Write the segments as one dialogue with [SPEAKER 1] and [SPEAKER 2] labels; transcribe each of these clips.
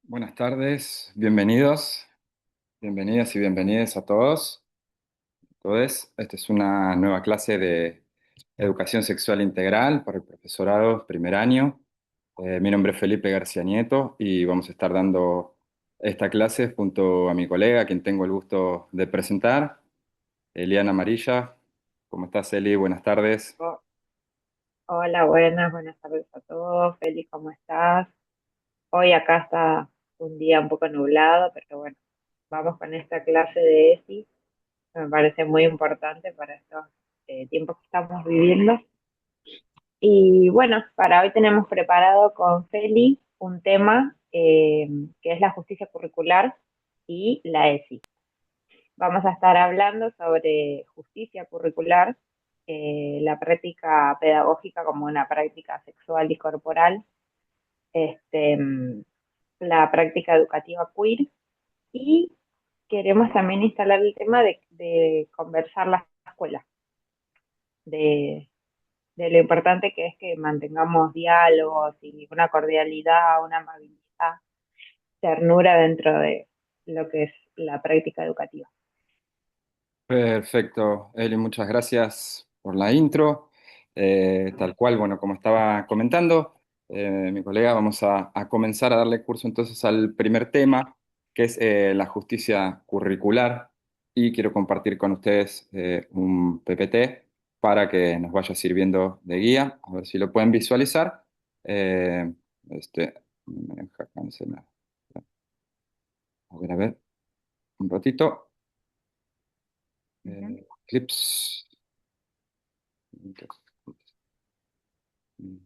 [SPEAKER 1] Buenas tardes, bienvenidos, bienvenidas y bienvenidos a todos. Todes. Esta es una nueva clase de Educación Sexual Integral para el profesorado primer año. Mi nombre es Felipe García Nieto y vamos a estar dando esta clase junto a mi colega, a quien tengo el gusto de presentar, Eliana Amarilla. ¿Cómo estás, Eli? Buenas tardes.
[SPEAKER 2] Oh, hola, buenas tardes a todos. Feli, ¿cómo estás? Hoy acá está un día un poco nublado, pero bueno, vamos con esta clase de ESI, que me parece muy importante para estos tiempos que estamos viviendo. Y bueno, para hoy tenemos preparado con Feli un tema que es la justicia curricular y la ESI. Vamos a estar hablando sobre justicia curricular, la práctica pedagógica como una práctica sexual y corporal, este, mm, la práctica educativa queer y queremos también instalar el tema de conversar la escuela, de, de lo importante que es que mantengamos diálogos y una cordialidad, una amabilidad, ternura dentro de lo que es la práctica educativa.
[SPEAKER 1] Perfecto, Eli, muchas gracias por la intro. Tal cual, bueno, como estaba comentando, mi colega, vamos a comenzar a darle curso entonces al primer tema, que es la justicia curricular, y quiero compartir con ustedes un PPT para que nos vaya sirviendo de guía, a ver si lo pueden visualizar. Eh, me deja cancelar. A ver, un ratito.
[SPEAKER 2] Ujú.
[SPEAKER 1] Clips.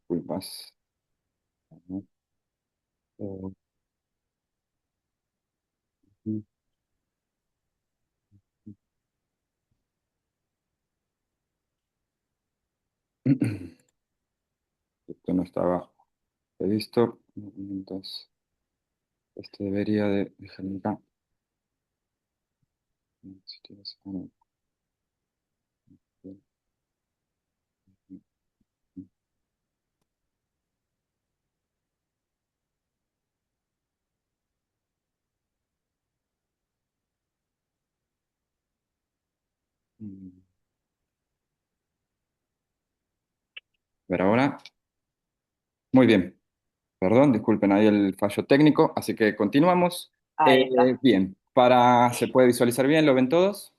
[SPEAKER 1] Uy, más. Esto no estaba previsto. Entonces, esto debería de dejarme acá. Si tienes- ver ahora. Muy bien. Perdón, disculpen ahí el fallo técnico. Así que continuamos.
[SPEAKER 2] Ahí está.
[SPEAKER 1] Bien. ¿Se puede visualizar bien? ¿Lo ven todos?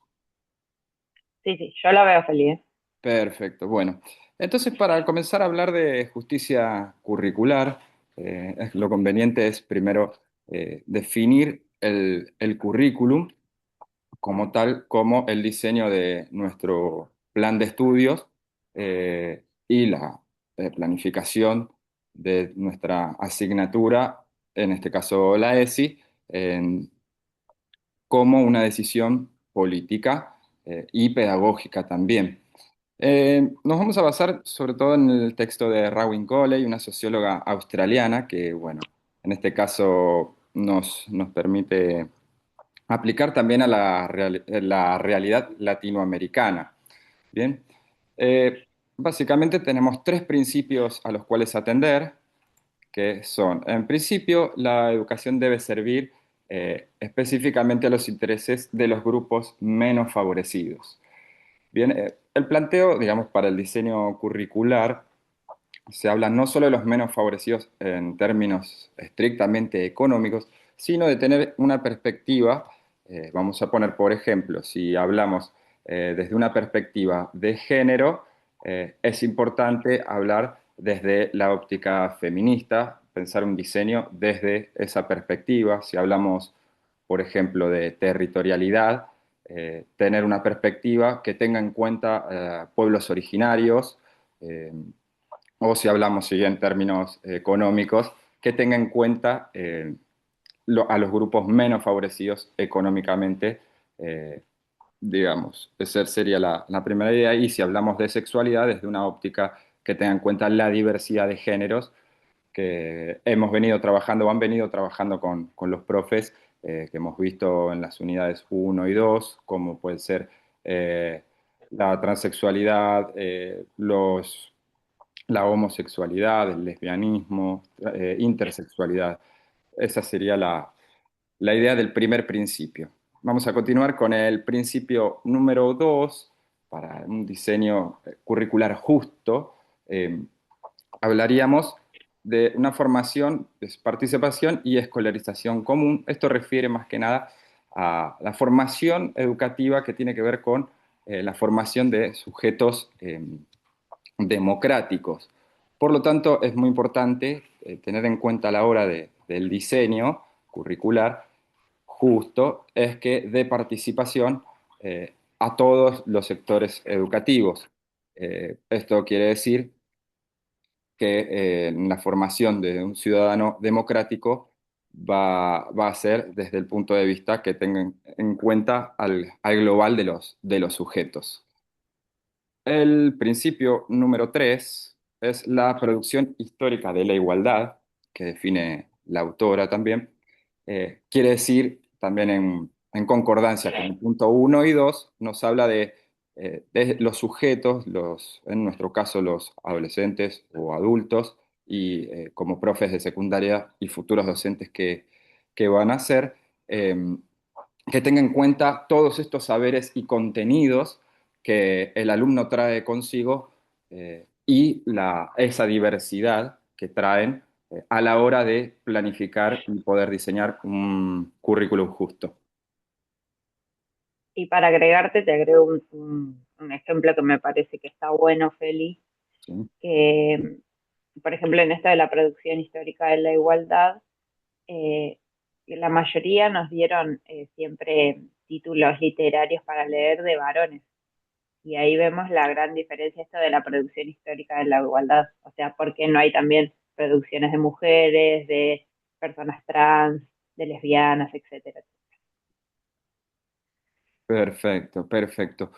[SPEAKER 2] Sí, sí, yo lo veo feliz.
[SPEAKER 1] Perfecto, bueno. Entonces, para comenzar a hablar de justicia curricular, lo conveniente es primero definir el currículum como tal, como el diseño de nuestro plan de estudios y la planificación de nuestra asignatura, en este caso la ESI, como una decisión política y pedagógica también. Nos vamos a basar sobre todo en el texto de Rowan Coley, una socióloga australiana que, bueno, en este caso nos permite aplicar también a la realidad latinoamericana. Bien. Básicamente tenemos tres principios a los cuales atender, que son, en principio, la educación debe servir específicamente a los intereses de los grupos menos favorecidos. Bien, el planteo, digamos, para el diseño curricular se habla no solo de los menos favorecidos en términos estrictamente económicos, sino de tener una perspectiva, vamos a poner por ejemplo, si hablamos desde una perspectiva de género, es importante hablar desde la óptica feminista, pensar un diseño desde esa perspectiva. Si hablamos, por ejemplo, de territorialidad, tener una perspectiva que tenga en cuenta pueblos originarios, eh, o si hablamos sí, en términos económicos, que tenga en cuenta a los grupos menos favorecidos económicamente, eh, digamos. Esa sería la primera idea. Y si hablamos de sexualidad, desde una óptica que tenga en cuenta la diversidad de géneros que hemos venido trabajando o han venido trabajando con los profes que hemos visto en las unidades uno y 2 como puede ser eh, la transexualidad, la homosexualidad, el lesbianismo, intersexualidad. Esa sería la idea del primer principio. Vamos a continuar con el principio número 2 para un diseño curricular justo. Eh, Hablaríamos de una formación, de participación y escolarización común. Esto refiere más que nada a la formación educativa que tiene que ver con la formación de sujetos democráticos. Por lo tanto, es muy importante tener en cuenta a la hora del diseño curricular justo, es que dé participación a todos los sectores educativos. Esto quiere decir que la formación de un ciudadano democrático va a ser desde el punto de vista que tenga en cuenta al global de los sujetos. El principio número 3 es la producción histórica de la igualdad, que define la autora también. Quiere decir, también en concordancia con el punto uno y 2 nos habla de los sujetos, en nuestro caso los adolescentes o adultos, y como profes de secundaria y futuros docentes que van a ser, que tenga en cuenta todos estos saberes y contenidos que el alumno trae consigo y esa diversidad que traen a la hora de planificar y poder diseñar un currículum justo.
[SPEAKER 2] Y para agregarte, te agrego un ejemplo que me parece que está bueno, Feli,
[SPEAKER 1] ¿Sí?
[SPEAKER 2] que, por ejemplo, en esto de la producción histórica de la igualdad, eh, la mayoría nos dieron siempre títulos literarios para leer de varones. Y ahí vemos la gran diferencia esto de la producción histórica de la igualdad. O sea, ¿por qué no hay también producciones de mujeres, de personas trans, de lesbianas, etcétera?
[SPEAKER 1] Perfecto, perfecto.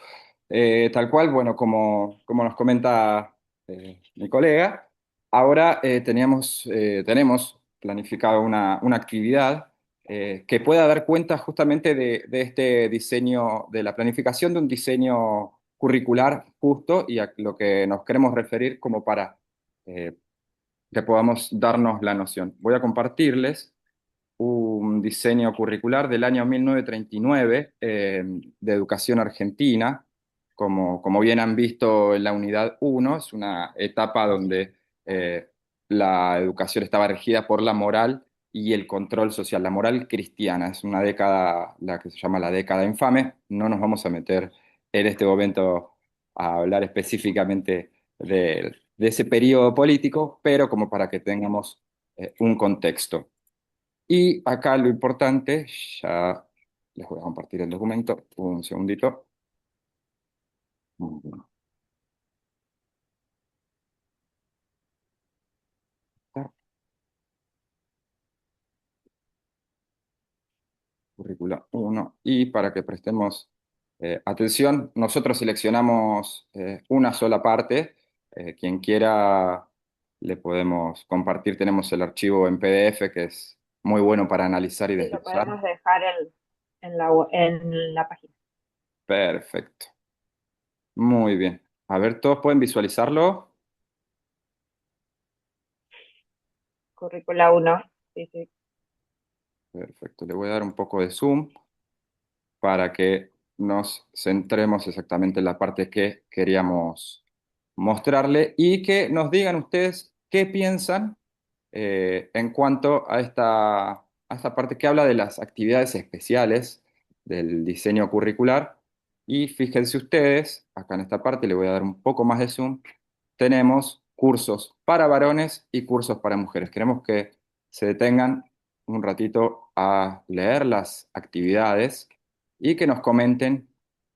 [SPEAKER 1] Tal cual, bueno, como nos comenta mi colega, ahora tenemos planificado una actividad que pueda dar cuenta justamente de este diseño, de la planificación de un diseño curricular justo y a lo que nos queremos referir como para eh, que podamos darnos la noción. Voy a compartirles un diseño curricular del año 1939 de educación argentina. Como bien han visto en la unidad uno es una etapa donde eh, la educación estaba regida por la moral y el control social, la moral cristiana. Es una década, la que se llama la década infame. No nos vamos a meter en este momento a hablar específicamente de ese periodo político, pero como para que tengamos un contexto. Y acá lo importante, ya les voy a compartir el documento, un segundito. Currícula uno. Y para que prestemos atención, nosotros seleccionamos una sola parte. Quien quiera le podemos compartir. Tenemos el archivo en PDF que es muy bueno para analizar y
[SPEAKER 2] Sí, lo
[SPEAKER 1] desglosar.
[SPEAKER 2] podemos dejar en la página.
[SPEAKER 1] Perfecto. Muy bien. A ver, ¿todos pueden visualizarlo?
[SPEAKER 2] Currícula uno. Sí, sí.
[SPEAKER 1] Perfecto. Le voy a dar un poco de zoom para que nos centremos exactamente en la parte que queríamos mostrarle y que nos digan ustedes qué piensan en cuanto a esta parte que habla de las actividades especiales del diseño curricular. Y fíjense ustedes, acá en esta parte le voy a dar un poco más de zoom, tenemos cursos para varones y cursos para mujeres. Queremos que se detengan un ratito a leer las actividades y que nos comenten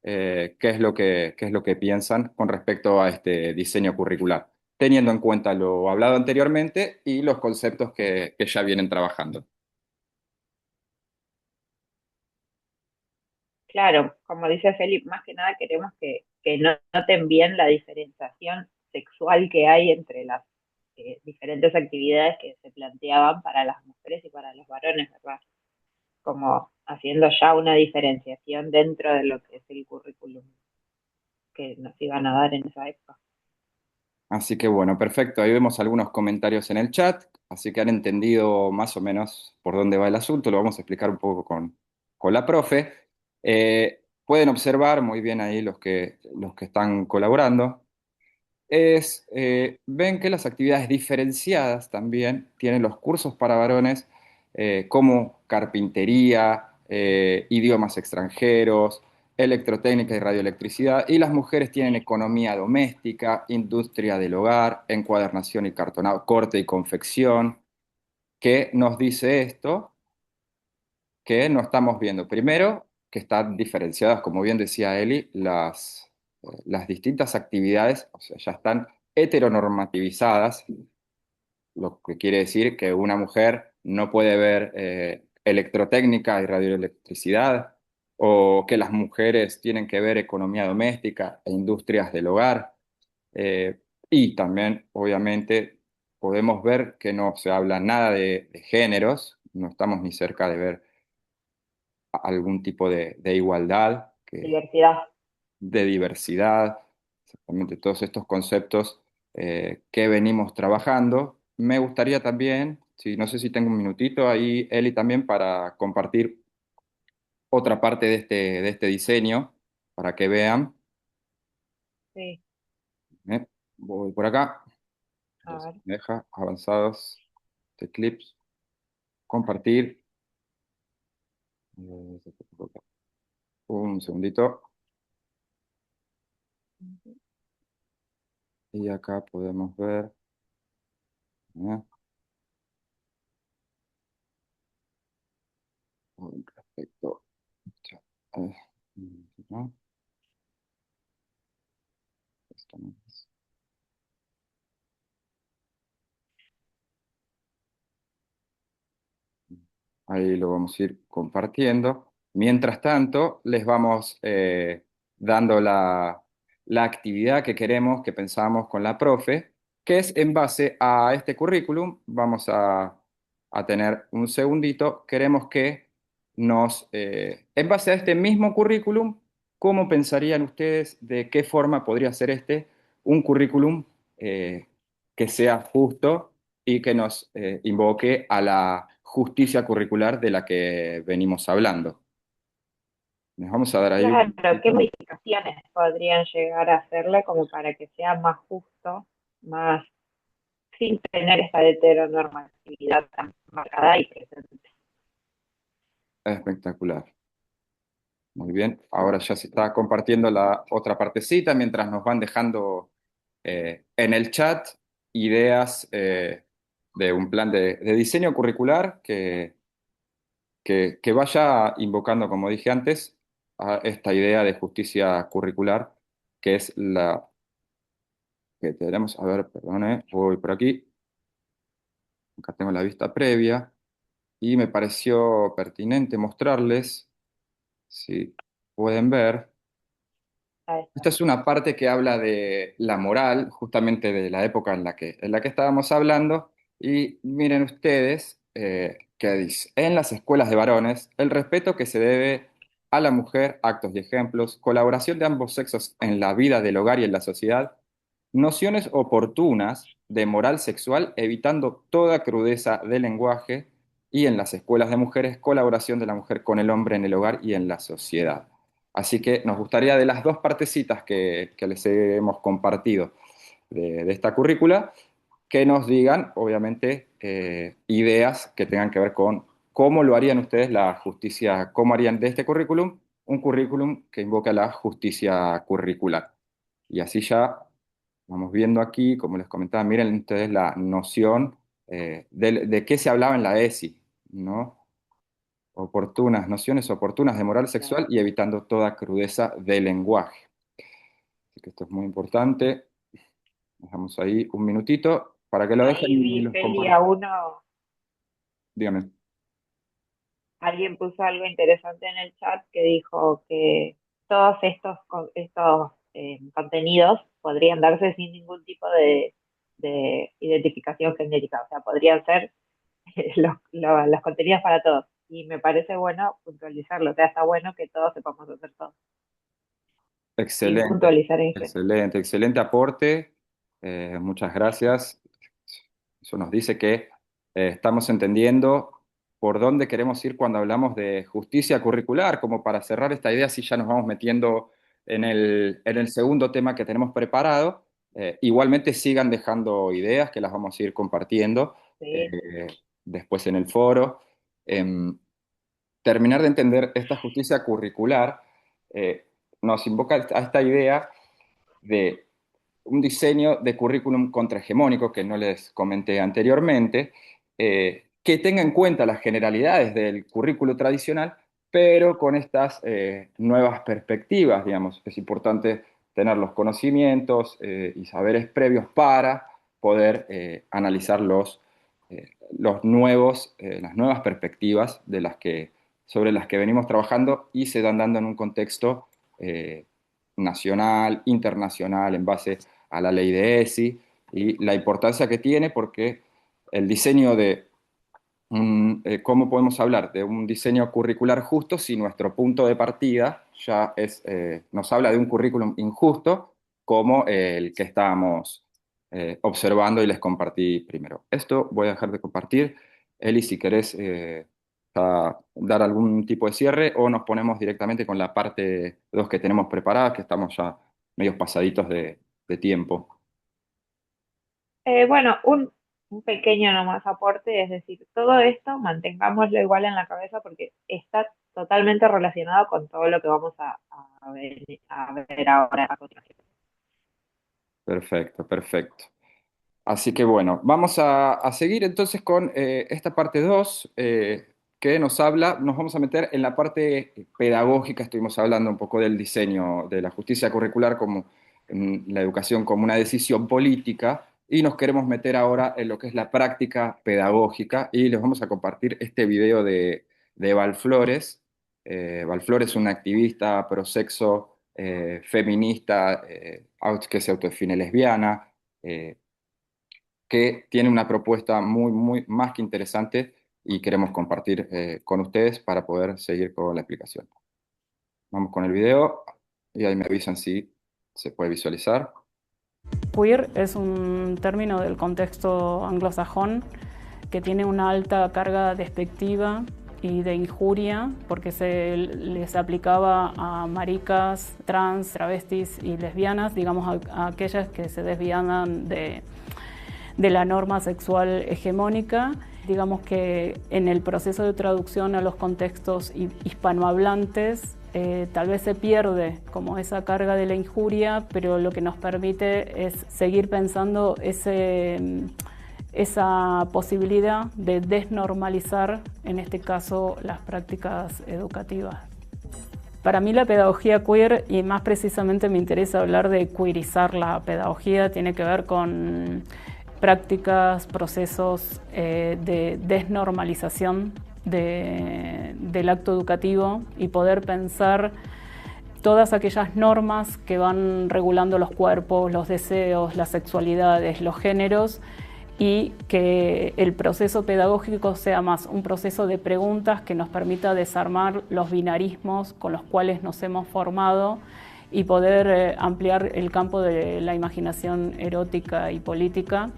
[SPEAKER 1] qué es lo que piensan con respecto a este diseño curricular, teniendo en cuenta lo hablado anteriormente y los conceptos que ya vienen trabajando.
[SPEAKER 2] Claro, como dice Felipe, más que nada queremos que noten bien la diferenciación sexual que hay entre las diferentes actividades que se planteaban para las mujeres y para los varones, ¿verdad? Como haciendo ya una diferenciación dentro de lo que es el currículum que nos iban a dar en esa época.
[SPEAKER 1] Así que bueno, perfecto. Ahí vemos algunos comentarios en el chat. así que han entendido más o menos por dónde va el asunto. Lo vamos a explicar un poco con la profe. Pueden observar muy bien ahí los que están colaborando. Ven que las actividades diferenciadas también tienen los cursos para varones como carpintería, idiomas extranjeros, electrotécnica y radioelectricidad, y las mujeres tienen economía doméstica, industria del hogar, encuadernación y cartonado, corte y confección. ¿Qué nos dice esto? Que no estamos viendo. Primero, que están diferenciadas, como bien decía Eli, las distintas actividades, o sea, ya están heteronormativizadas, lo que quiere decir que una mujer no puede ver electrotécnica y radioelectricidad, o que las mujeres tienen que ver economía doméstica e industrias del hogar. Eh, y también, obviamente, podemos ver que no se habla nada de géneros, no estamos ni cerca de ver algún tipo de igualdad,
[SPEAKER 2] Diversidad.
[SPEAKER 1] de diversidad, exactamente todos estos conceptos que venimos trabajando. Me gustaría también, si, no sé si tengo un minutito ahí, Eli, también para compartir otra parte de este diseño, para que vean.
[SPEAKER 2] Sí,
[SPEAKER 1] ¿Eh? Voy por acá,
[SPEAKER 2] a ver.
[SPEAKER 1] me deja avanzados de clips, compartir. Un segundito. Y acá podemos ver. ¿Eh? Con respecto. eh, ¿no? Esto no es. Ahí lo vamos a ir compartiendo. Mientras tanto, les vamos dando la actividad que queremos, que pensamos con la profe, que es en base a este currículum. Vamos a tener un segundito. Queremos que en base a este mismo currículum, ¿cómo pensarían ustedes de qué forma podría ser este un currículum eh, que sea justo y que nos invoque a la justicia curricular de la que venimos hablando? Nos vamos a dar ahí un
[SPEAKER 2] Claro, ¿qué
[SPEAKER 1] minutito.
[SPEAKER 2] modificaciones podrían llegar a hacerle como para que sea más justo, más sin tener esta heteronormatividad tan marcada y presente?
[SPEAKER 1] Espectacular. Muy bien. Ahora ya se está compartiendo la otra partecita mientras nos van dejando en el chat ideas de un plan de diseño curricular que vaya invocando, como dije antes, a esta idea de justicia curricular, que es la que tenemos. A ver, perdone, voy por aquí. Acá tengo la vista previa y me pareció pertinente mostrarles, si pueden ver.
[SPEAKER 2] Ahí
[SPEAKER 1] Esta
[SPEAKER 2] está.
[SPEAKER 1] es una parte que habla de la moral, justamente de la época en la que estábamos hablando. Y miren ustedes qué dice. En las escuelas de varones, el respeto que se debe a la mujer, actos y ejemplos, colaboración de ambos sexos en la vida del hogar y en la sociedad, nociones oportunas de moral sexual, evitando toda crudeza del lenguaje, y en las escuelas de mujeres, colaboración de la mujer con el hombre en el hogar y en la sociedad. Así que nos gustaría de las dos partecitas que les hemos compartido de esta currícula, que nos digan, obviamente, ideas que tengan que ver con cómo lo harían ustedes la justicia, cómo harían de este currículum un currículum que invoca la justicia curricular. Y así ya vamos viendo aquí, como les comentaba, miren ustedes la noción de qué se hablaba en la ESI, ¿no? Oportunas, nociones oportunas de moral sexual
[SPEAKER 2] Claro.
[SPEAKER 1] y evitando toda crudeza de lenguaje. Así que esto es muy importante. Dejamos ahí un minutito para que lo dejen
[SPEAKER 2] Ahí
[SPEAKER 1] y
[SPEAKER 2] vi,
[SPEAKER 1] los
[SPEAKER 2] Feli,
[SPEAKER 1] compartan.
[SPEAKER 2] a uno,
[SPEAKER 1] Dígame.
[SPEAKER 2] alguien puso algo interesante en el chat que dijo que todos estos contenidos podrían darse sin ningún tipo de identificación genérica, o sea, podrían ser los contenidos para todos. Y me parece bueno puntualizarlo, o sea, está bueno que todos sepamos hacer todo, sin
[SPEAKER 1] Excelente,
[SPEAKER 2] puntualizar en género.
[SPEAKER 1] excelente aporte. Muchas gracias. Eso nos dice que estamos entendiendo por dónde queremos ir cuando hablamos de justicia curricular, como para cerrar esta idea, si ya nos vamos metiendo en el segundo tema que tenemos preparado. Igualmente sigan dejando ideas que las vamos a ir compartiendo
[SPEAKER 2] Sí.
[SPEAKER 1] eh, después en el foro. Em, Terminar de entender esta justicia curricular nos invoca a esta idea de un diseño de currículum contrahegemónico que no les comenté anteriormente, que tenga en cuenta las generalidades del currículo tradicional, pero con estas nuevas perspectivas, digamos. Es importante tener los conocimientos y saberes previos para poder analizar las nuevas perspectivas sobre las que venimos trabajando y se dan dando en un contexto nacional, internacional, en base a la ley de ESI y la importancia que tiene porque el diseño ¿cómo podemos hablar de un diseño curricular justo si nuestro punto de partida ya nos habla de un currículum injusto como el que estábamos observando y les compartí primero? Esto voy a dejar de compartir. Eli, si querés dar algún tipo de cierre o nos ponemos directamente con la parte 2 que tenemos preparada, que estamos ya medios pasaditos de tiempo.
[SPEAKER 2] Bueno, un pequeño nomás aporte, es decir, todo esto mantengámoslo igual en la cabeza porque está totalmente relacionado con todo lo que vamos a ver ahora a continuación.
[SPEAKER 1] Perfecto, perfecto. Así que bueno, vamos a seguir entonces con esta parte 2 que nos habla, nos vamos a meter en la parte pedagógica, estuvimos hablando un poco del diseño de la justicia curricular como la educación como una decisión política y nos queremos meter ahora en lo que es la práctica pedagógica y les vamos a compartir este video de Val Flores. Val Flores es una activista prosexo, feminista, que se autodefine lesbiana. Que tiene una propuesta muy, muy más que interesante y queremos compartir con ustedes para poder seguir con la explicación. Vamos con el video y ahí me avisan si se puede visualizar.
[SPEAKER 3] Queer es un término del contexto anglosajón que tiene una alta carga despectiva y de injuria porque se les aplicaba a maricas, trans, travestis y lesbianas, digamos a aquellas que se desviaban de la norma sexual hegemónica. Digamos que en el proceso de traducción a los contextos hispanohablantes tal vez se pierde como esa carga de la injuria, pero lo que nos permite es seguir pensando esa posibilidad de desnormalizar, en este caso, las prácticas educativas. Para mí la pedagogía queer, y más precisamente me interesa hablar de queerizar la pedagogía, tiene que ver con prácticas, procesos de desnormalización del acto educativo y poder pensar todas aquellas normas que van regulando los cuerpos, los deseos, las sexualidades, los géneros, y que el proceso pedagógico sea más un proceso de preguntas que nos permita desarmar los binarismos con los cuales nos hemos formado y poder ampliar el campo de la imaginación erótica y política,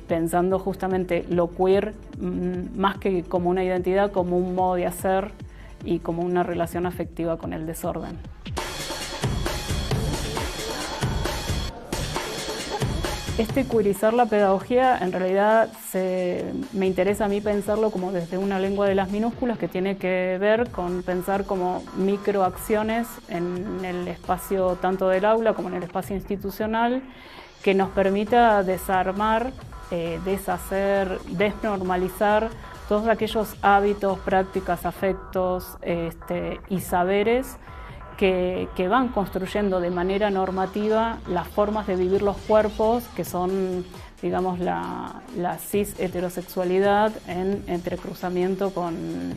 [SPEAKER 3] pensando justamente lo queer más que como una identidad, como un modo de hacer y como una relación afectiva con el desorden. Queerizar la pedagogía, en realidad me interesa a mí pensarlo como desde una lengua de las minúsculas que tiene que ver con pensar como microacciones en el espacio tanto del aula como en el espacio institucional que nos permita desarmar, deshacer, desnormalizar todos aquellos hábitos, prácticas, afectos y saberes que van construyendo de manera normativa las formas de vivir los cuerpos, que son, digamos, la cis heterosexualidad en entrecruzamiento con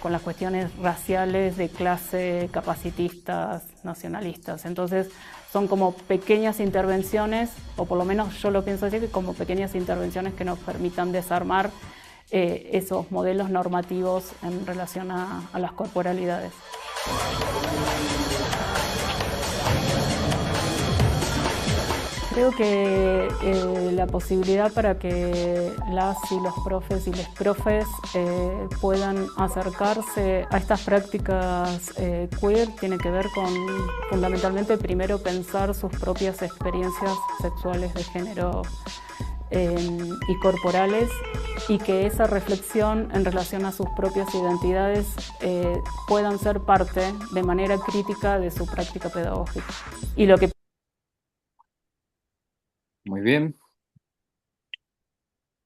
[SPEAKER 3] las cuestiones raciales, de clase, capacitistas, nacionalistas. Entonces, son como pequeñas intervenciones, o por lo menos yo lo pienso así, que como pequeñas intervenciones que nos permitan desarmar esos modelos normativos en relación a las corporalidades. Creo que la posibilidad para que las y los profes y les profes puedan acercarse a estas prácticas queer tiene que ver con fundamentalmente primero pensar sus propias experiencias sexuales de género y corporales, y que esa reflexión en relación a sus propias identidades puedan ser parte de manera crítica de su práctica pedagógica. Y lo que
[SPEAKER 1] Muy bien.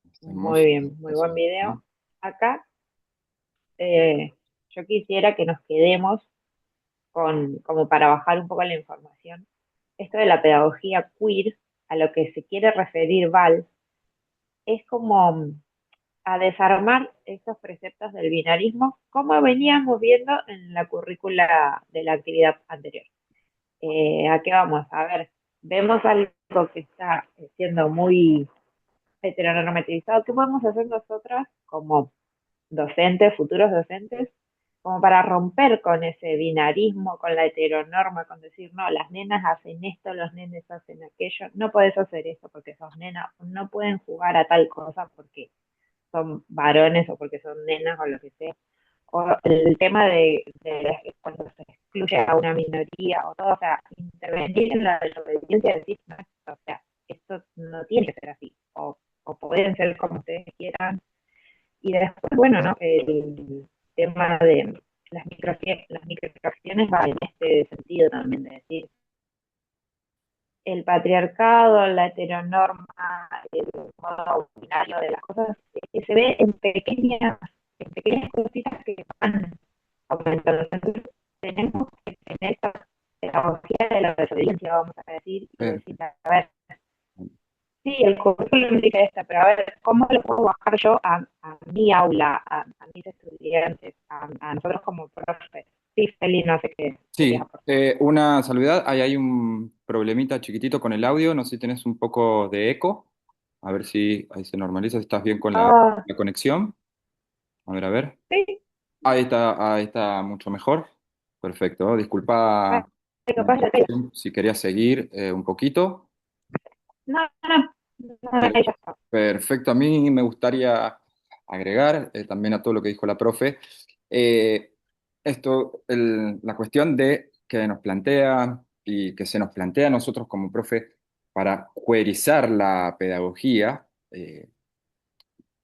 [SPEAKER 2] Muy
[SPEAKER 1] Hacemos
[SPEAKER 2] bien, muy buen
[SPEAKER 1] ¿no?
[SPEAKER 2] video. Acá yo quisiera que nos quedemos como para bajar un poco la información, esto de la pedagogía queer, a lo que se quiere referir Val, es como a desarmar esos preceptos del binarismo, como veníamos viendo en la currícula de la actividad anterior. ¿A qué vamos? A ver, vemos algo que está siendo muy heteronormativizado. ¿Qué podemos hacer nosotras como docentes, futuros docentes, como para romper con ese binarismo, con la heteronorma, con decir, no, las nenas hacen esto, los nenes hacen aquello, no podés hacer eso porque sos nena, no pueden jugar a tal cosa porque son varones o porque son nenas o lo que sea. O el tema de cuando se excluye a una minoría o todo, o sea, intervenir en la desobediencia, decir, no, o sea, esto no tiene que ser así, o pueden ser como ustedes quieran, y después, bueno, ¿no? El tema de las microacciones va en este sentido también, de decir, el patriarcado, la heteronorma, el modo binario de las cosas, se ve en pequeñas cositas que van aumentando. Entonces, tenemos que tener esta pedagogía de la desobediencia, vamos a decir, y decir,
[SPEAKER 1] Perfecto.
[SPEAKER 2] a ver, sí, el currículum indica esta, pero a ver, ¿cómo lo puedo bajar yo a mi aula, a mis estudiantes, a nosotros como profes? Sí, Feli, no sé qué querías
[SPEAKER 1] Sí,
[SPEAKER 2] aportar.
[SPEAKER 1] una salvedad. Ahí hay un problemita chiquitito con el audio. No sé si tenés un poco de eco. A ver si ahí se normaliza. Si estás bien con
[SPEAKER 2] Ah,
[SPEAKER 1] la conexión. A ver, a ver.
[SPEAKER 2] sí,
[SPEAKER 1] Ahí está mucho mejor. Perfecto.
[SPEAKER 2] ah,
[SPEAKER 1] Disculpa la
[SPEAKER 2] capaz de
[SPEAKER 1] interrupción, si querías seguir un poquito.
[SPEAKER 2] no, no, no,
[SPEAKER 1] Per-
[SPEAKER 2] ya está.
[SPEAKER 1] Perfecto. A mí me gustaría agregar también a todo lo que dijo la profe. eh, la cuestión de que nos plantea y que se nos plantea a nosotros como profe para querizar la pedagogía,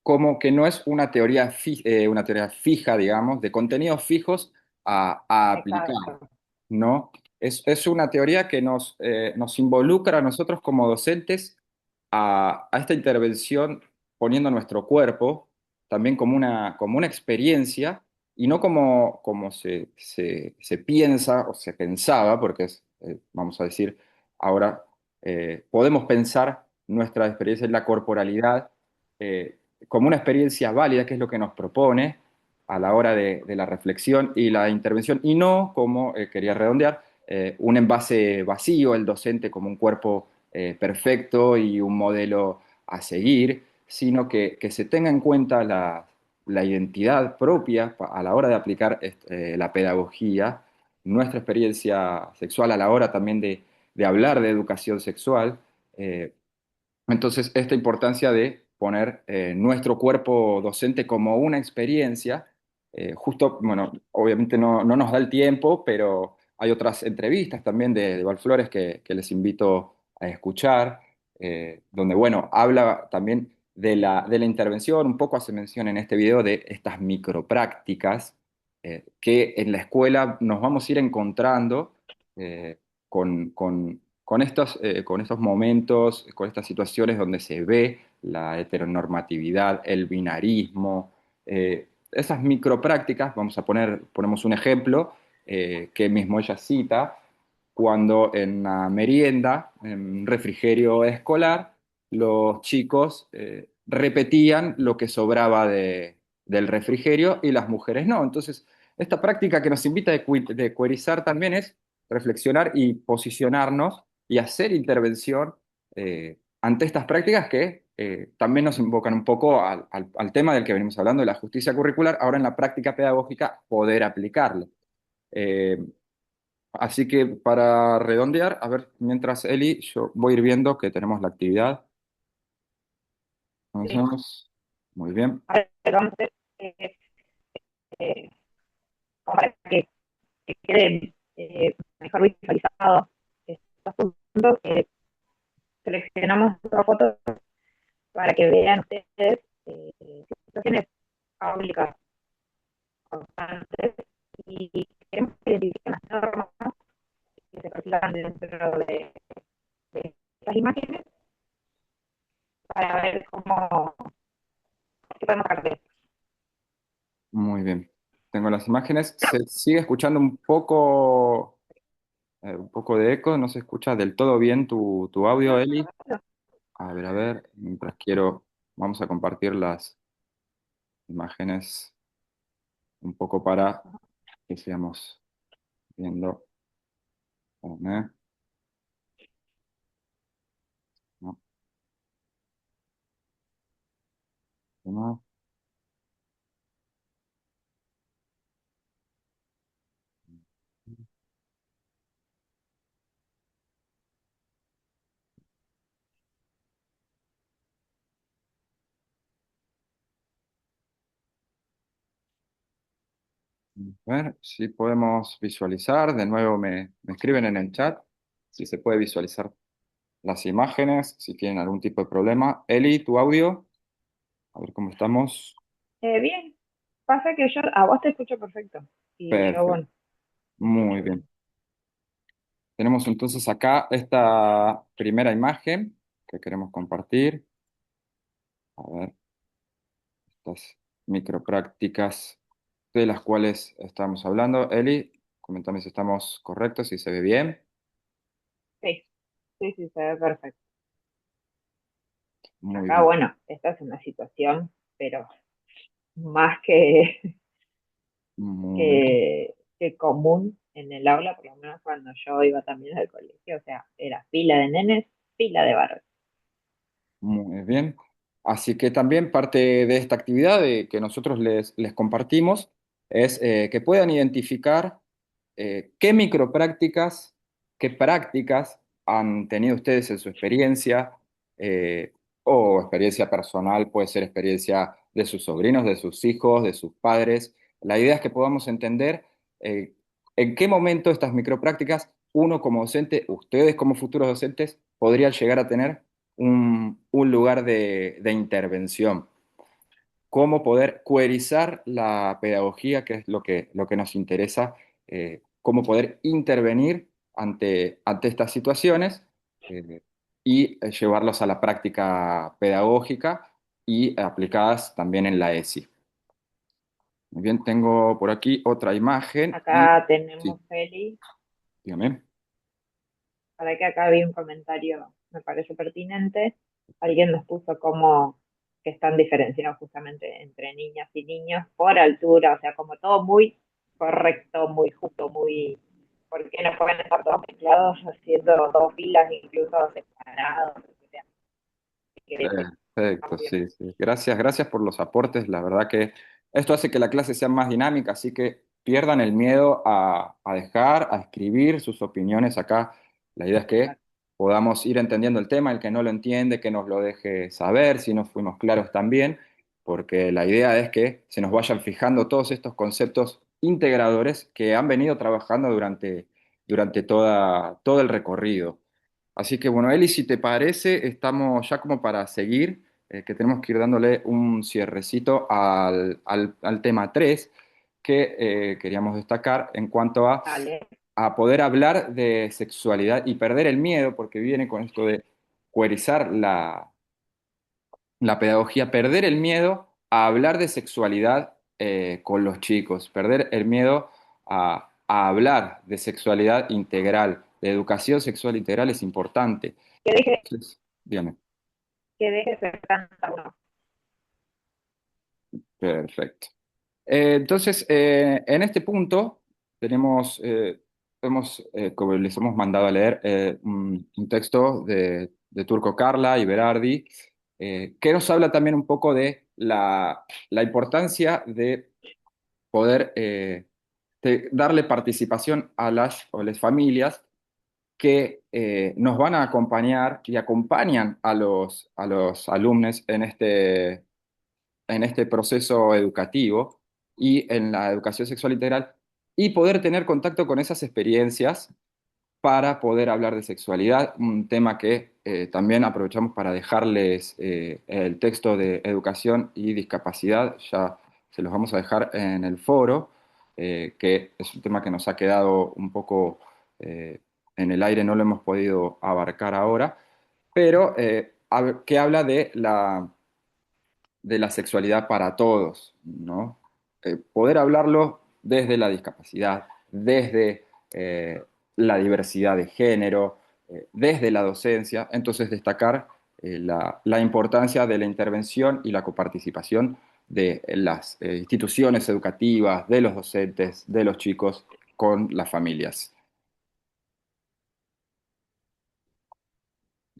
[SPEAKER 1] como que no es una teoría fija, digamos, de contenidos fijos a aplicar,
[SPEAKER 2] Exacto,
[SPEAKER 1] ¿no? Es una teoría que nos involucra a nosotros como docentes a esta intervención poniendo nuestro cuerpo también como una experiencia y no como se piensa o se pensaba, porque vamos a decir, ahora podemos pensar nuestra experiencia en la corporalidad como una experiencia válida, que es lo que nos propone a la hora de la reflexión y la intervención, y no como, quería redondear, un envase vacío, el docente como un cuerpo perfecto y un modelo a seguir, sino que se tenga en cuenta la identidad propia a la hora de aplicar la pedagogía, nuestra experiencia sexual a la hora también de hablar de educación sexual. eh, entonces, esta importancia de poner nuestro cuerpo docente como una experiencia, justo, bueno, obviamente no nos da el tiempo, pero hay otras entrevistas también de Valflores que les invito a escuchar, donde, bueno, habla también de la intervención, un poco hace mención en este video de estas microprácticas que en la escuela nos vamos a ir encontrando con estos momentos, con estas situaciones donde se ve la heteronormatividad, el binarismo, esas microprácticas, ponemos un ejemplo que mismo ella cita, cuando en la merienda, en un refrigerio escolar, los chicos repetían lo que sobraba del refrigerio y las mujeres no. Entonces, esta práctica que nos invita de cuerizar también es reflexionar y posicionarnos y hacer intervención ante estas prácticas que también nos invocan un poco al tema del que venimos hablando, de la justicia curricular, ahora en la práctica pedagógica poder aplicarlo. Eh, Así que para redondear, a ver, mientras Eli, yo voy a ir viendo que tenemos la actividad.
[SPEAKER 2] Sí.
[SPEAKER 1] Comencemos. Muy bien.
[SPEAKER 2] A ver, vamos a hacer, eh, eh, como para que quede mejor visualizado estos puntos, seleccionamos dos fotos para que vean ustedes situaciones públicas constantes y queremos que identifiquen las normas que se perfilan dentro de estas imágenes para ver cómo qué podemos hacer de esto.
[SPEAKER 1] Muy bien. Tengo las imágenes. Se sigue escuchando un poco de eco. No se escucha del todo bien tu audio, Eli. A ver. Mientras vamos a compartir las imágenes un poco para que sigamos viendo. ¿Eh? No, no. A ver si podemos visualizar. De nuevo me escriben en el chat si se puede visualizar las imágenes, si tienen algún tipo de problema. Eli, tu audio, a ver cómo estamos.
[SPEAKER 2] Bien, pasa que yo a vos te escucho perfecto y yo,
[SPEAKER 1] Perfecto,
[SPEAKER 2] bueno,
[SPEAKER 1] muy bien. Tenemos entonces acá esta primera imagen que queremos compartir. A ver, estas microprácticas de las cuales estamos hablando. Eli, coméntame si estamos correctos, si se ve bien.
[SPEAKER 2] sí, sí, sí, se ve perfecto.
[SPEAKER 1] Muy
[SPEAKER 2] Acá,
[SPEAKER 1] bien,
[SPEAKER 2] bueno, esta es una situación, pero más que,
[SPEAKER 1] muy bien.
[SPEAKER 2] que común en el aula, por lo menos cuando yo iba también al colegio, o sea, era fila de nenes, fila de varones.
[SPEAKER 1] Muy bien. Así que también parte de esta actividad que nosotros les compartimos es que puedan identificar qué microprácticas, qué prácticas han tenido ustedes en su experiencia eh, o experiencia personal, puede ser experiencia de sus sobrinos, de sus hijos, de sus padres. La idea es que podamos entender eh, en qué momento estas microprácticas, uno como docente, ustedes como futuros docentes, podrían llegar a tener un lugar de intervención. Cómo poder cuerizar la pedagogía, que es lo que nos interesa, cómo poder intervenir ante estas situaciones eh, y llevarlos a la práctica pedagógica y aplicadas también en la ESI. Muy bien, tengo por aquí otra imagen y
[SPEAKER 2] Acá tenemos,
[SPEAKER 1] sí,
[SPEAKER 2] Feli,
[SPEAKER 1] dígame.
[SPEAKER 2] para que acá había un comentario, me parece pertinente. Alguien nos puso como que están diferenciados justamente entre niñas y niños por altura, o sea, como todo muy correcto, muy justo, muy... ¿Por qué no pueden estar todos mezclados haciendo dos filas, incluso separados? O sea, que
[SPEAKER 1] Perfecto,
[SPEAKER 2] también.
[SPEAKER 1] sí, sí. Gracias, gracias por los aportes. La verdad que esto hace que la clase sea más dinámica, así que pierdan el miedo a dejar, a escribir sus opiniones acá. La idea es que podamos ir entendiendo el tema, el que no lo entiende, que nos lo deje saber, si no fuimos claros también, porque la idea es que se nos vayan fijando todos estos conceptos integradores que han venido trabajando durante todo el recorrido. Así que bueno, Eli, si te parece, estamos ya como para seguir, que tenemos que ir dándole un cierrecito al tema 3 que queríamos destacar en cuanto
[SPEAKER 2] Dale.
[SPEAKER 1] a poder hablar de sexualidad y perder el miedo, porque viene con esto de puerizar la pedagogía, perder el miedo a hablar de sexualidad con los chicos, perder el miedo a hablar de sexualidad integral, de educación sexual integral es importante.
[SPEAKER 2] Que deje,
[SPEAKER 1] Entonces, dígame.
[SPEAKER 2] que deje ser tanta uno.
[SPEAKER 1] Perfecto. Entonces, en este punto tenemos, como les hemos mandado a leer, un texto de Turco Carla y Berardi, que nos habla también un poco de la importancia de poder darle participación a las o las familias que nos van a acompañar y acompañan a los alumnos en este proceso educativo y en la educación sexual integral y poder tener contacto con esas experiencias para poder hablar de sexualidad, un tema que también aprovechamos para dejarles el texto de educación y discapacidad, ya se los vamos a dejar en el foro, que es un tema que nos ha quedado un poco eh, en el aire, no lo hemos podido abarcar ahora, pero que habla de la sexualidad para todos, ¿no? Poder hablarlo desde la discapacidad, desde la diversidad de género, desde la docencia, entonces destacar la importancia de la intervención y la coparticipación de las instituciones educativas, de los docentes, de los chicos con las familias.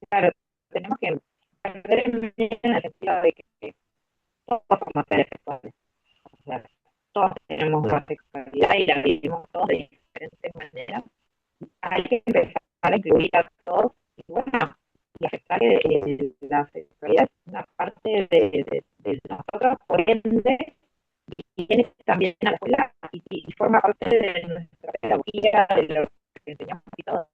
[SPEAKER 2] Claro, tenemos que perder el miedo en el sentido de que todos somos seres sexuales. O sea, todos tenemos una sexualidad y la vivimos todos de diferentes maneras. Hay que empezar a incluir a todos y bueno, y aceptar que la sexualidad es una parte de nosotros, por ende, y viene también a la escuela y forma parte de nuestra pedagogía, de lo que enseñamos y todo.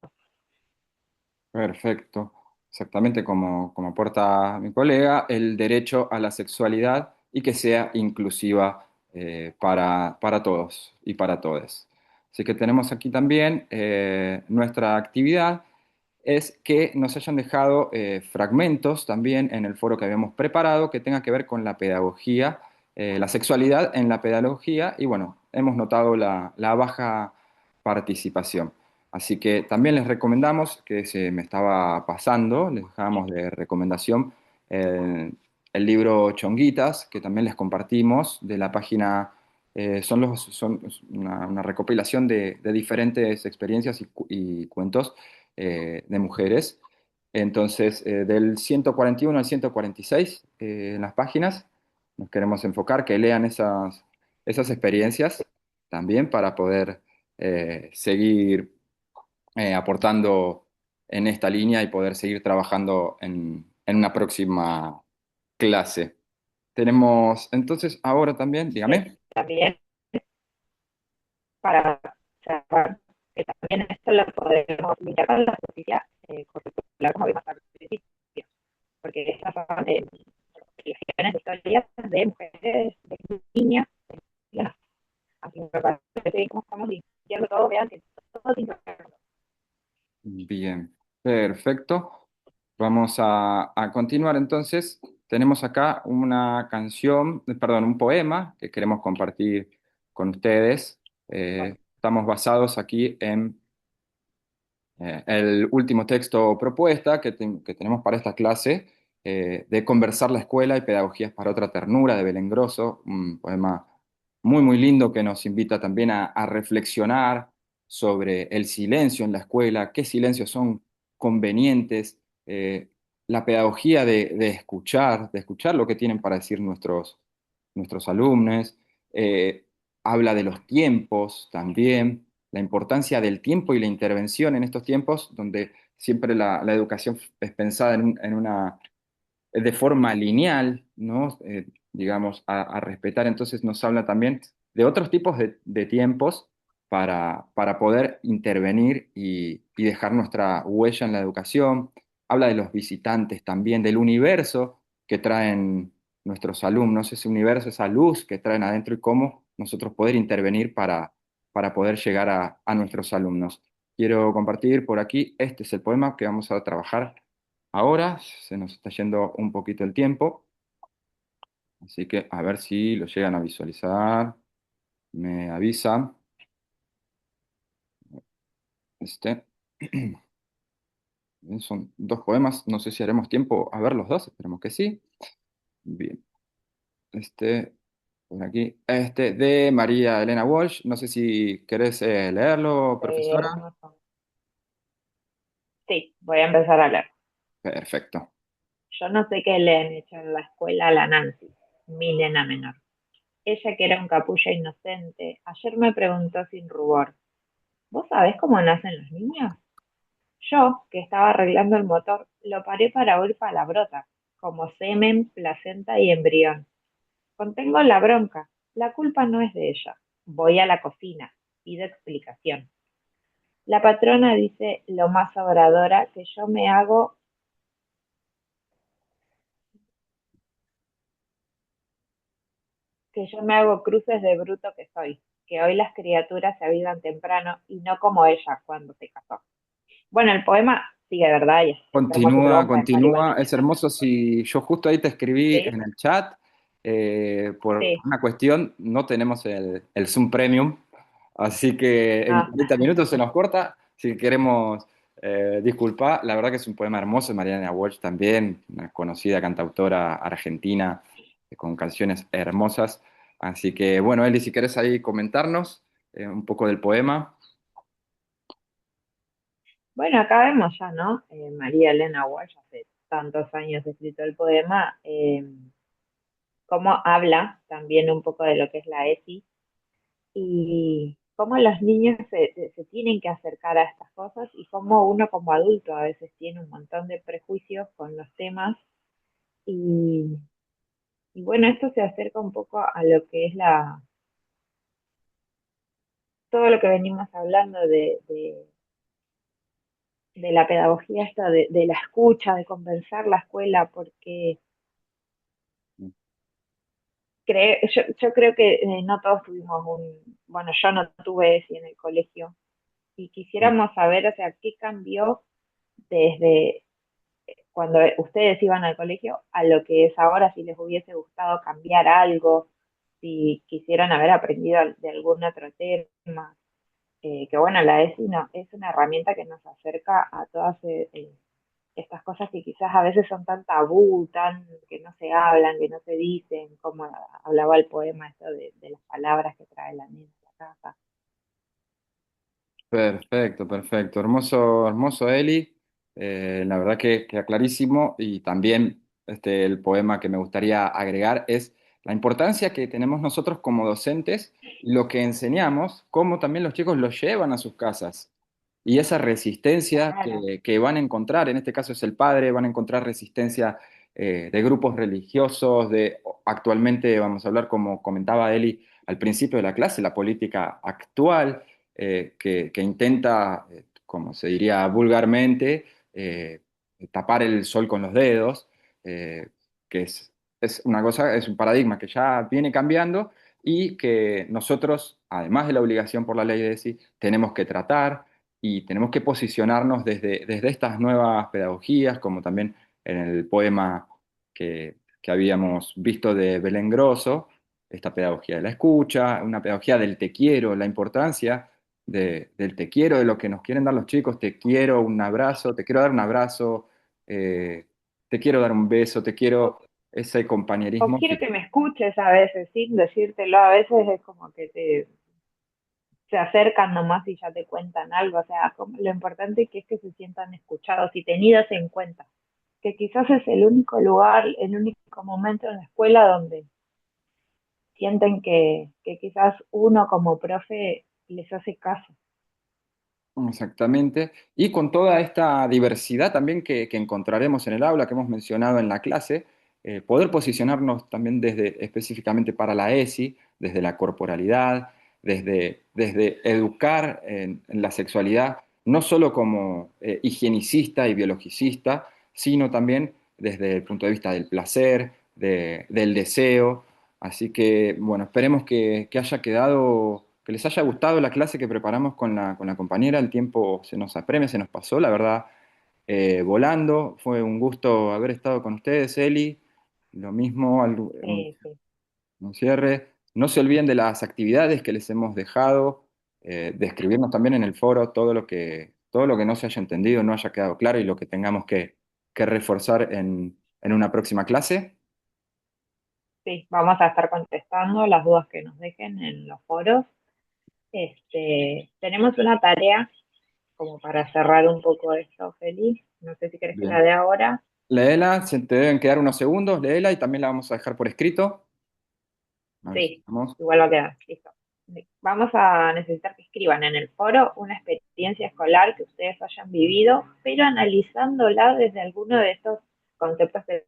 [SPEAKER 1] Perfecto. Exactamente como aporta mi colega, el derecho a la sexualidad y que sea inclusiva para todos y para todes. Así que tenemos aquí también nuestra actividad es que nos hayan dejado fragmentos también en el foro que habíamos preparado que tenga que ver con la pedagogía, la sexualidad en la pedagogía y bueno, hemos notado la baja participación. Así que también les recomendamos, que se me estaba pasando, les dejamos de recomendación el libro Chonguitas, que también les compartimos de la página, son una recopilación de diferentes experiencias y cuentos de mujeres. Entonces, del 141 al 146 en las páginas, nos queremos enfocar, que lean esas experiencias también para poder seguir aportando en esta línea y poder seguir trabajando en una próxima clase. Tenemos entonces ahora también, dígame.
[SPEAKER 2] También para cerrar, que también esto lo podemos limitar con la justicia curricular, como vimos al principio, porque estas son investigaciones de historias de mujeres, de niñas, ya. Así me parece que como estamos limpiando todo, vean que todo tiene que ver.
[SPEAKER 1] Bien, perfecto. Vamos a continuar entonces. Tenemos acá una canción, perdón, un poema que queremos compartir con ustedes. Estamos basados aquí en el último texto propuesta que tenemos para esta clase, de Conversar la escuela y pedagogías para otra ternura, de Belén Grosso, un poema muy, muy lindo que nos invita también a reflexionar sobre el silencio en la escuela, qué silencios son convenientes, la pedagogía de escuchar lo que tienen para decir nuestros alumnos, eh, habla de los tiempos también, la importancia del tiempo y la intervención en estos tiempos, donde siempre la educación es pensada en una, de forma lineal, ¿no? Digamos, a respetar. Entonces nos habla también de otros tipos de tiempos para poder intervenir y dejar nuestra huella en la educación. Habla de los visitantes también, del universo que traen nuestros alumnos, ese universo, esa luz que traen adentro y cómo nosotros poder intervenir para poder llegar a nuestros alumnos. Quiero compartir por aquí, este es el poema que vamos a trabajar ahora. Se nos está yendo un poquito el tiempo, así que a ver si lo llegan a visualizar. Me avisan. Este. Son dos poemas, no sé si haremos tiempo a ver los dos, esperemos que sí. Bien, este, por aquí, este de María Elena Walsh, no sé si querés leerlo, profesora.
[SPEAKER 2] Hermoso. Sí, voy a empezar a leer.
[SPEAKER 1] Perfecto.
[SPEAKER 2] Yo no sé qué le han hecho en la escuela a la Nancy, mi nena menor. Ella que era un capullo inocente, ayer me preguntó sin rubor, ¿vos sabés cómo nacen los niños? Yo, que estaba arreglando el motor, lo paré para oír palabrotas, como semen, placenta y embrión. Contengo la bronca. La culpa no es de ella. Voy a la cocina. Pido explicación. La patrona dice lo más obradora que yo me hago cruces de bruto que soy, que hoy las criaturas se avivan temprano y no como ella cuando se casó. Bueno, el poema sigue, ¿verdad? Y es hermoso, pero
[SPEAKER 1] Continúa,
[SPEAKER 2] vamos a dejar igual
[SPEAKER 1] continúa.
[SPEAKER 2] donde
[SPEAKER 1] Es
[SPEAKER 2] está.
[SPEAKER 1] hermoso si yo justo ahí te escribí
[SPEAKER 2] ¿Sí?
[SPEAKER 1] en el chat. Por
[SPEAKER 2] Sí.
[SPEAKER 1] una cuestión, no tenemos el Zoom Premium, así que en
[SPEAKER 2] Ah,
[SPEAKER 1] 40 minutos se nos corta. Si queremos disculpar, la verdad que es un poema hermoso. Mariana Walsh también, una conocida cantautora argentina con canciones hermosas. Así que bueno, Eli, si querés ahí comentarnos un poco del poema.
[SPEAKER 2] bueno, acá vemos ya, ¿no? María Elena Walsh, hace tantos años escrito el poema, cómo habla también un poco de lo que es la ESI y cómo los niños se tienen que acercar a estas cosas y cómo uno como adulto a veces tiene un montón de prejuicios con los temas y, y bueno, esto se acerca un poco a lo que es todo lo que venimos hablando de la pedagogía esta, de la escucha, de conversar la escuela, porque yo creo que no todos tuvimos bueno, yo no tuve ese en el colegio y quisiéramos saber, o sea, qué cambió desde cuando ustedes iban al colegio a lo que es ahora, si les hubiese gustado cambiar algo, si quisieran haber aprendido de algún otro tema, que bueno, la ESI no, es una herramienta que nos acerca a todas estas cosas que quizás a veces son tan tabú, tan que no se hablan, que no se dicen, como hablaba el poema esto de las palabras que trae la niña a la casa.
[SPEAKER 1] Perfecto, perfecto. Hermoso, hermoso, Eli. La verdad que queda clarísimo. Y también el poema que me gustaría agregar es la importancia que tenemos nosotros como docentes y lo que enseñamos, cómo también los chicos lo llevan a sus casas. Y esa resistencia
[SPEAKER 2] Claro,
[SPEAKER 1] que van a encontrar, en este caso es el padre, van a encontrar resistencia de grupos religiosos, actualmente vamos a hablar, como comentaba Eli al principio de la clase, la política actual que intenta, como se diría vulgarmente, eh, tapar el sol con los dedos, eh, que es una cosa, es un paradigma que ya viene cambiando y que nosotros, además de la obligación por la ley de ESI, tenemos que tratar y tenemos que posicionarnos desde estas nuevas pedagogías, como también en el poema que habíamos visto de Belén Grosso, esta pedagogía de la escucha, una pedagogía del te quiero, la importancia del te quiero, de lo que nos quieren dar los chicos, te quiero un abrazo, te quiero dar un abrazo, eh, te quiero dar un beso, te quiero
[SPEAKER 2] o,
[SPEAKER 1] ese
[SPEAKER 2] o
[SPEAKER 1] compañerismo
[SPEAKER 2] quiero que me escuches a veces, sin decírtelo, a veces es como que se acercan nomás y ya te cuentan algo, o sea, lo importante que es que se sientan escuchados y tenidos en cuenta, que quizás es el único lugar, el único momento en la escuela donde sienten que quizás uno como profe les hace caso.
[SPEAKER 1] exactamente. Y con toda esta diversidad también que encontraremos en el aula, que hemos mencionado en la clase, poder posicionarnos también desde específicamente para la ESI, desde la corporalidad, desde educar en la sexualidad, no solo como higienicista y biologicista, sino también desde el punto de vista del placer, del deseo. Así que, bueno, esperemos que haya quedado, que les haya gustado la clase que preparamos con la compañera. El tiempo se nos apremia, se nos pasó, la verdad, volando. Fue un gusto haber estado con ustedes, Eli. Lo mismo,
[SPEAKER 2] Sí, sí.
[SPEAKER 1] un cierre. No se olviden de las actividades que les hemos dejado, de escribirnos también en el foro todo lo que no se haya entendido, no haya quedado claro y lo que tengamos que reforzar en una próxima clase.
[SPEAKER 2] Sí, vamos a estar contestando las dudas que nos dejen en los foros. Tenemos una tarea como para cerrar un poco esto, Feliz. No sé si querés que la
[SPEAKER 1] Bien.
[SPEAKER 2] dé ahora.
[SPEAKER 1] Léela, se te deben quedar unos segundos, léela y también la vamos a dejar por escrito. A ver si
[SPEAKER 2] Sí,
[SPEAKER 1] estamos.
[SPEAKER 2] igual va a quedar. Listo. Vamos a necesitar que escriban en el foro una experiencia escolar que ustedes hayan vivido, pero analizándola desde alguno de estos conceptos que